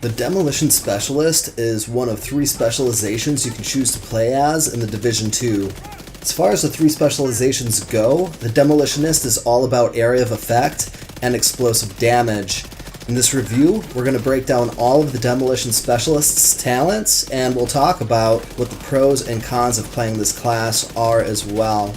The Demolition Specialist is one of 3 specializations you can choose to play as in the Division 2. As far as the 3 specializations go, the Demolitionist is all about area of effect and explosive damage. In this review, we're going to break down all of the Demolition Specialist's talents, and we'll talk about what the pros and cons of playing this class are as well.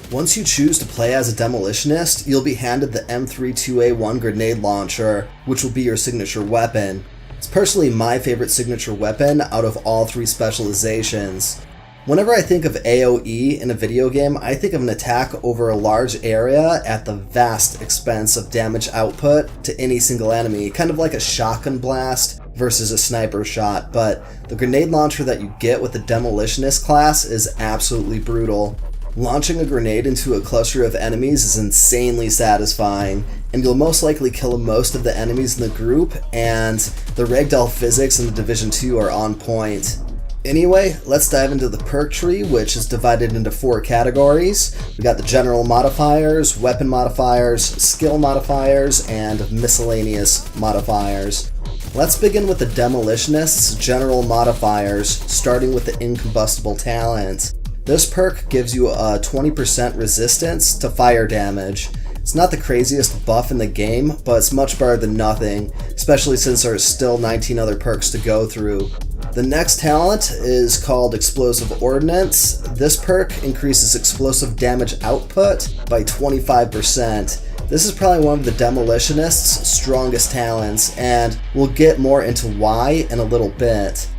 Once you choose to play as a Demolitionist, you'll be handed the M32A1 grenade launcher, which will be your signature weapon. It's personally my favorite signature weapon out of all 3 specializations. Whenever I think of AoE in a video game, I think of an attack over a large area at the vast expense of damage output to any single enemy, kind of like a shotgun blast versus a sniper shot, but the grenade launcher that you get with the Demolitionist class is absolutely brutal. Launching a grenade into a cluster of enemies is insanely satisfying, and you'll most likely kill most of the enemies in the group, and the ragdoll physics in the Division 2 are on point. Anyway, let's dive into the perk tree, which is divided into 4 categories. We got the general modifiers, weapon modifiers, skill modifiers, and miscellaneous modifiers. Let's begin with the Demolitionist's general modifiers, starting with the incombustible talent. This perk gives you a 20% resistance to fire damage. It's not the craziest buff in the game, but it's much better than nothing, especially since there are still 19 other perks to go through. The next talent is called Explosive Ordnance. This perk increases explosive damage output by 25%. This is probably one of the Demolitionist's strongest talents, and we'll get more into why in a little bit.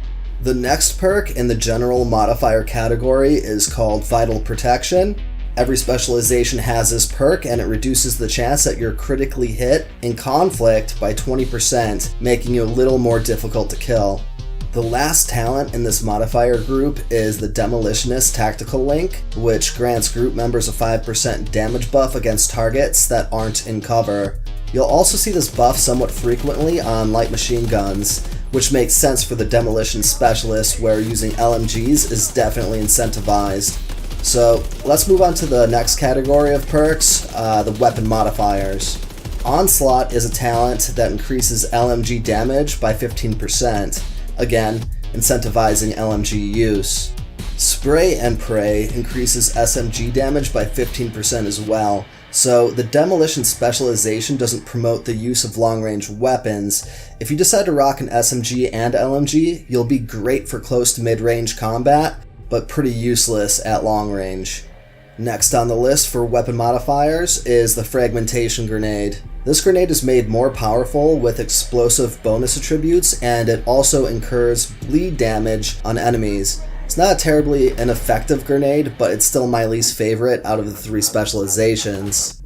The next perk in the general modifier category is called Vital Protection. Every specialization has this perk, and it reduces the chance that you're critically hit in conflict by 20%, making you a little more difficult to kill. The last talent in this modifier group is the Demolitionist Tactical Link, which grants group members a 5% damage buff against targets that aren't in cover. You'll also see this buff somewhat frequently on light machine guns, which makes sense for the Demolition Specialist, where using LMGs is definitely incentivized. So let's move on to the next category of perks, the weapon modifiers. Onslaught is a talent that increases LMG damage by 15%, again, incentivizing LMG use. Spray and Pray increases SMG damage by 15% as well, so the Demolition Specialization doesn't promote the use of long-range weapons. If you decide to rock an SMG and LMG, you'll be great for close to mid-range combat, but pretty useless at long range. Next on the list for weapon modifiers is the Fragmentation Grenade. This grenade is made more powerful with explosive bonus attributes, and it also incurs bleed damage on enemies. It's not a terribly ineffective grenade, but it's still my least favorite out of the 3 specializations.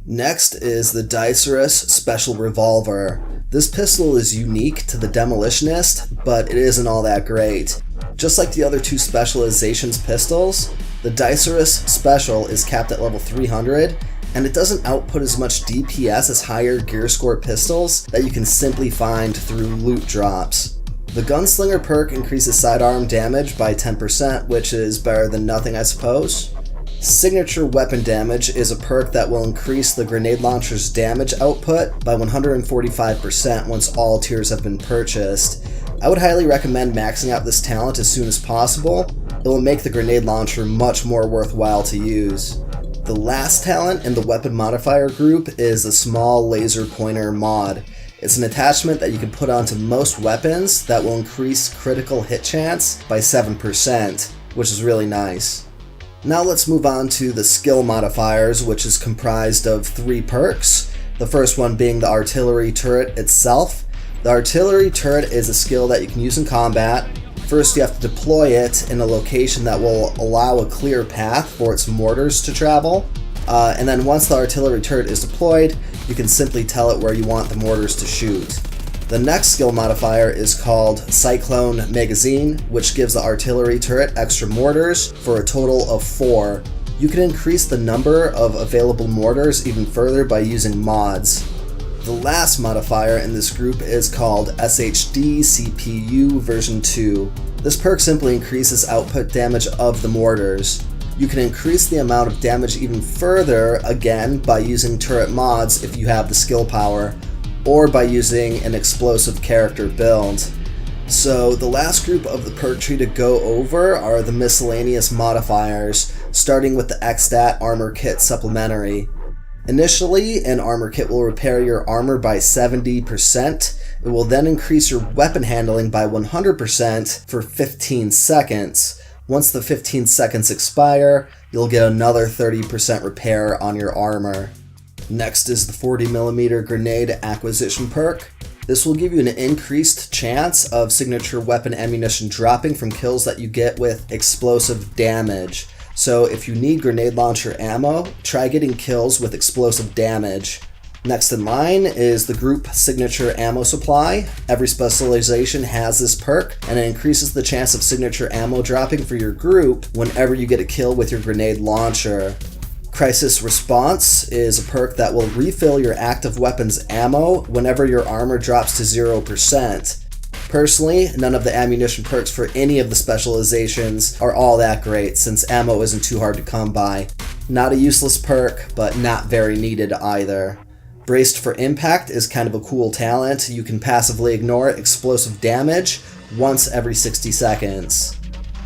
Next is the Dicerus Special Revolver. This pistol is unique to the Demolitionist, but it isn't all that great. Just like the other 2 specializations pistols, the Dicerus Special is capped at level 300, and it doesn't output as much DPS as higher gear score pistols that you can simply find through loot drops. The Gunslinger perk increases sidearm damage by 10%, which is better than nothing, I suppose. Signature Weapon Damage is a perk that will increase the grenade launcher's damage output by 145% once all tiers have been purchased. I would highly recommend maxing out this talent as soon as possible. It will make the grenade launcher much more worthwhile to use. The last talent in the weapon modifier group is the Small Laser Pointer mod. It's an attachment that you can put onto most weapons that will increase critical hit chance by 7%, which is really nice. Now let's move on to the skill modifiers, which is comprised of 3 perks. The first one being the Artillery Turret itself. The Artillery Turret is a skill that you can use in combat. First, you have to deploy it in a location that will allow a clear path for its mortars to travel. And then once the Artillery Turret is deployed, you can simply tell it where you want the mortars to shoot. The next skill modifier is called Cyclone Magazine, which gives the Artillery Turret extra mortars for a total of 4. You can increase the number of available mortars even further by using mods. The last modifier in this group is called SHD CPU version 2. This perk simply increases output damage of the mortars. You can increase the amount of damage even further, again, by using turret mods if you have the skill power. or by using an explosive character build. So the last group of the perk tree to go over are the Miscellaneous Modifiers, starting with the XStat Armor Kit Supplementary. Initially, an armor kit will repair your armor by 70%. It will then increase your weapon handling by 100% for 15 seconds. Once the 15 seconds expire, you'll get another 30% repair on your armor. Next is the 40mm Grenade Acquisition perk. This will give you an increased chance of signature weapon ammunition dropping from kills that you get with explosive damage. So if you need grenade launcher ammo, try getting kills with explosive damage. Next in line is the group signature ammo supply. Every specialization has this perk, and it increases the chance of signature ammo dropping for your group whenever you get a kill with your grenade launcher. Crisis Response is a perk that will refill your active weapon's ammo whenever your armor drops to 0%. Personally, none of the ammunition perks for any of the specializations are all that great since ammo isn't too hard to come by. Not a useless perk, but not very needed either. Braced for Impact is kind of a cool talent. You can passively ignore explosive damage once every 60 seconds.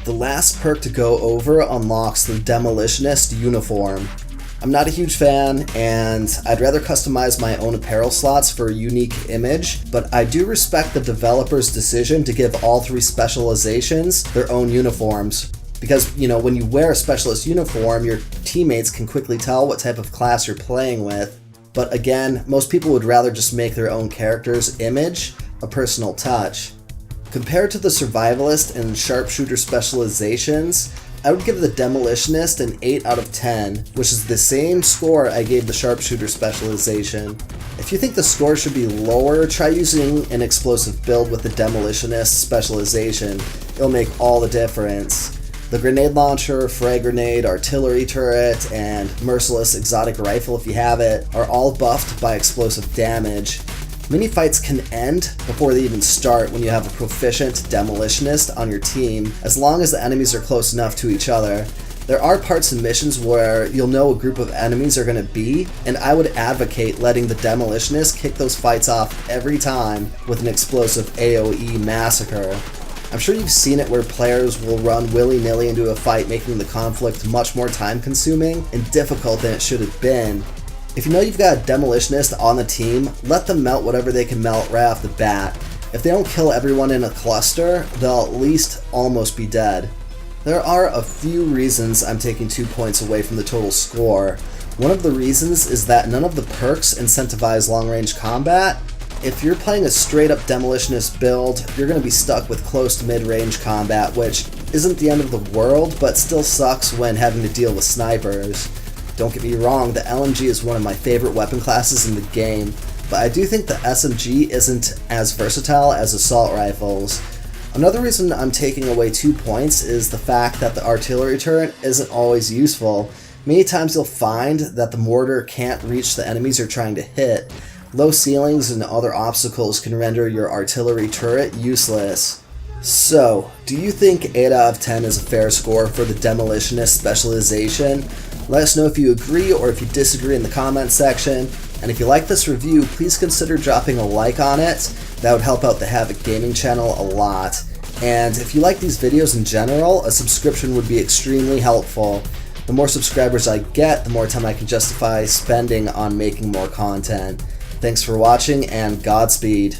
The last perk to go over unlocks the Demolitionist uniform. I'm not a huge fan, and I'd rather customize my own apparel slots for a unique image, but I do respect the developer's decision to give all three specializations their own uniforms. Because, when you wear a specialist uniform, your teammates can quickly tell what type of class you're playing with. But again, most people would rather just make their own character's image a personal touch. Compared to the Survivalist and Sharpshooter specializations, I would give the Demolitionist an 8 out of 10, which is the same score I gave the Sharpshooter specialization. If you think the score should be lower, try using an explosive build with the Demolitionist specialization. It'll make all the difference. The grenade launcher, frag grenade, artillery turret, and merciless exotic rifle if you have it are all buffed by explosive damage. Mini fights can end before they even start when you have a proficient Demolitionist on your team, as long as the enemies are close enough to each other. There are parts and missions where you'll know a group of enemies are going to be, and I would advocate letting the Demolitionist kick those fights off every time with an explosive AoE massacre. I'm sure you've seen it where players will run willy-nilly into a fight, making the conflict much more time-consuming and difficult than it should have been. If you know you've got a Demolitionist on the team, let them melt whatever they can melt right off the bat. If they don't kill everyone in a cluster, they'll at least almost be dead. There are a few reasons I'm taking 2 points away from the total score. One of the reasons is that none of the perks incentivize long-range combat. If you're playing a straight-up Demolitionist build, you're going to be stuck with close to mid-range combat, which isn't the end of the world, but still sucks when having to deal with snipers. Don't get me wrong, the LMG is one of my favorite weapon classes in the game, but I do think the SMG isn't as versatile as assault rifles. Another reason I'm taking away 2 points is the fact that the artillery turret isn't always useful. Many times you'll find that the mortar can't reach the enemies you're trying to hit. Low ceilings and other obstacles can render your artillery turret useless. So, do you think 8 out of 10 is a fair score for the Demolitionist specialization? Let us know if you agree or if you disagree in the comments section. And if you like this review, please consider dropping a like on it. That would help out the Havoc gaming channel a lot. And if you like these videos in general, a subscription would be extremely helpful. The more subscribers I get, the more time I can justify spending on making more content. Thanks for watching, and Godspeed.